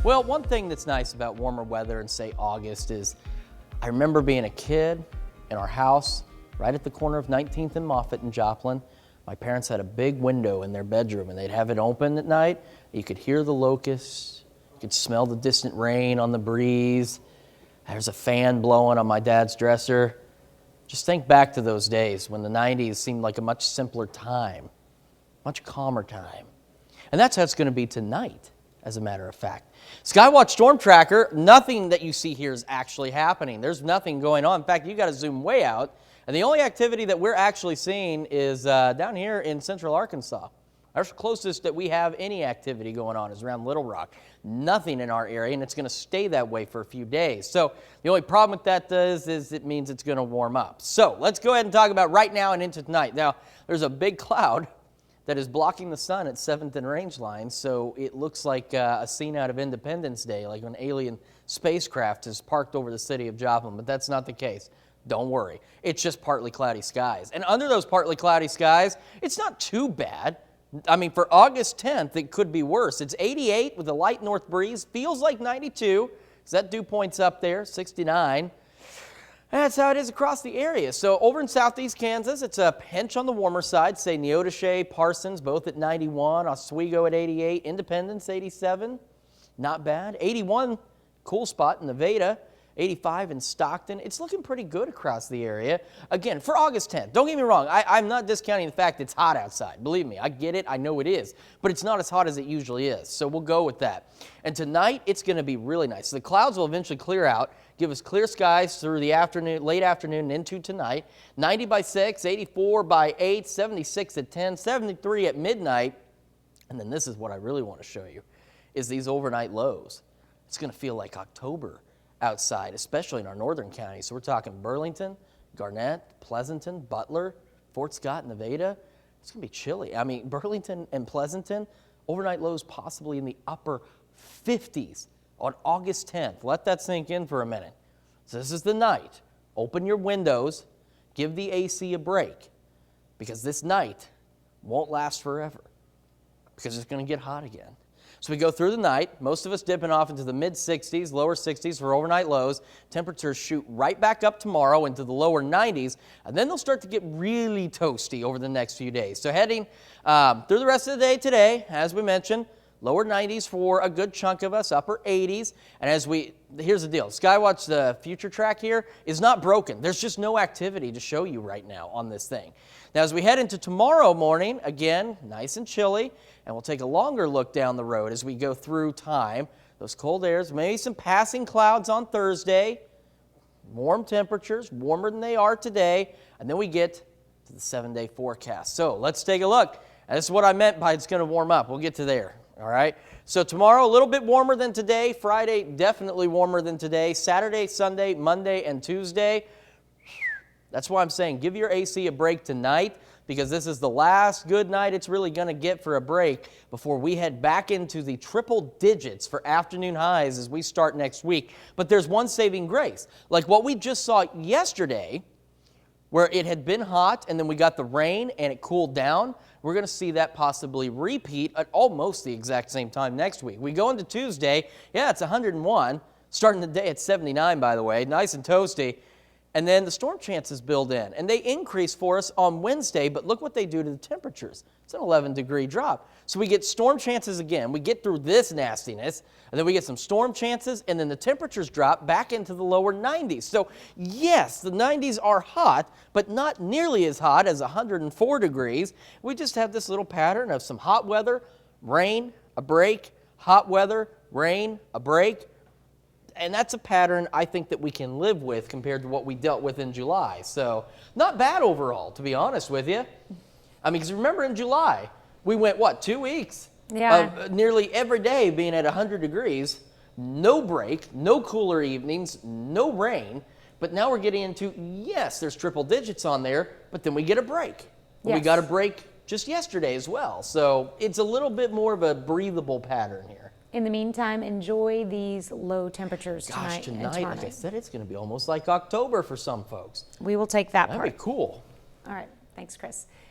Well, one thing that's nice about warmer weather in, say, August is I remember being a kid in our house right at the corner of 19th and Moffett in Joplin. My parents had a big window in their bedroom, and they'd have it open at night. You could hear the locusts. You could smell the distant rain on the breeze. There's a fan blowing on my dad's dresser. Just think back to those days when the 90s seemed like a much simpler time, much calmer time. And that's how it's going to be tonight, as a matter of fact. Skywatch Storm Tracker, nothing that you see here is actually happening. There's nothing going on. In fact, you got to zoom way out. And the only activity that we're actually seeing is down here in central Arkansas. Our closest that we have any activity going on is around Little Rock. Nothing in our area, and it's going to stay that way for a few days. So the only problem with that is it means it's going to warm up. So let's go ahead and talk about right now and into tonight. Now, there's a big cloud that is blocking the sun at 7th and Rangeline, so it looks like a scene out of Independence Day, like an alien spacecraft is parked over the city of Joplin, but that's not the case. Don't worry. It's just partly cloudy skies. And under those partly cloudy skies, it's not too bad. I mean, for August 10th, it could be worse. It's 88 with a light north breeze. Feels like 92, because that dew point's up there, 69. And that's how it is across the area. So over in southeast Kansas, it's a pinch on the warmer side. Say Neodesha, Parsons, both at 91. Oswego at 88. Independence, 87. Not bad. 81, cool spot in Nevada. 85 in Stockton. It's looking pretty good across the area. Again, for August 10th, don't get me wrong, I'm not discounting the fact it's hot outside. Believe me, I get it, I know it is, but it's not as hot as it usually is, so we'll go with that. And tonight, it's going to be really nice. The clouds will eventually clear out, give us clear skies through the afternoon, late afternoon into tonight. 90 by 6, 84 by 8, 76 at 10, 73 at midnight. And then this is what I really want to show you, is these overnight lows. It's going to feel like October outside, especially in our northern counties. So we're talking Burlington, Garnett, Pleasanton, Butler, Fort Scott, Nevada. It's going to be chilly. I mean, Burlington and Pleasanton, overnight lows possibly in the upper 50s on August 10th. Let that sink in for a minute. So this is the night. Open your windows. Give the AC a break, because this night won't last forever, because it's going to get hot again. So we go through the night, most of us dipping off into the mid-60s, lower 60s for overnight lows. Temperatures shoot right back up tomorrow into the lower 90s, and then they'll start to get really toasty over the next few days. So heading through the rest of the day today, as we mentioned, lower 90s for a good chunk of us, upper 80s. And here's the deal, Skywatch, the future track here, is not broken. There's just no activity to show you right now on this thing. Now, as we head into tomorrow morning, again, nice and chilly, and we'll take a longer look down the road as we go through time. Those cold airs, maybe some passing clouds on Thursday, warm temperatures, warmer than they are today, and then we get to the 7-day forecast. So let's take a look. And this is what I meant by it's going to warm up. We'll get to there, all right? So tomorrow, a little bit warmer than today. Friday, definitely warmer than today. Saturday, Sunday, Monday, and Tuesday. That's why I'm saying give your AC a break tonight, because this is the last good night it's really going to get for a break before we head back into the triple digits for afternoon highs as we start next week. But there's one saving grace. Like what we just saw yesterday, where it had been hot and then we got the rain and it cooled down, we're going to see that possibly repeat at almost the exact same time next week. We go into Tuesday, yeah, it's 101, starting the day at 79, by the way, nice and toasty. And then the storm chances build in, and they increase for us on Wednesday, but look what they do to the temperatures. It's an 11-degree drop. So we get storm chances again. We get through this nastiness, and then we get some storm chances, and then the temperatures drop back into the lower 90s. So yes, the 90s are hot, but not nearly as hot as 104 degrees. We just have this little pattern of some hot weather, rain, a break, hot weather, rain, a break. And that's a pattern I think that we can live with compared to what we dealt with in July. So not bad overall, to be honest with you. I mean, because remember in July, we went, 2 weeks of nearly every day being at 100 degrees, no break, no cooler evenings, no rain. But now we're getting into, yes, there's triple digits on there, but then we get a break. Yes. We got a break just yesterday as well. So it's a little bit more of a breathable pattern here. In the meantime, enjoy these low temperatures tonight and tomorrow. Like I said, it's going to be almost like October for some folks. We will take that part. That'd be cool. All right. Thanks, Chris.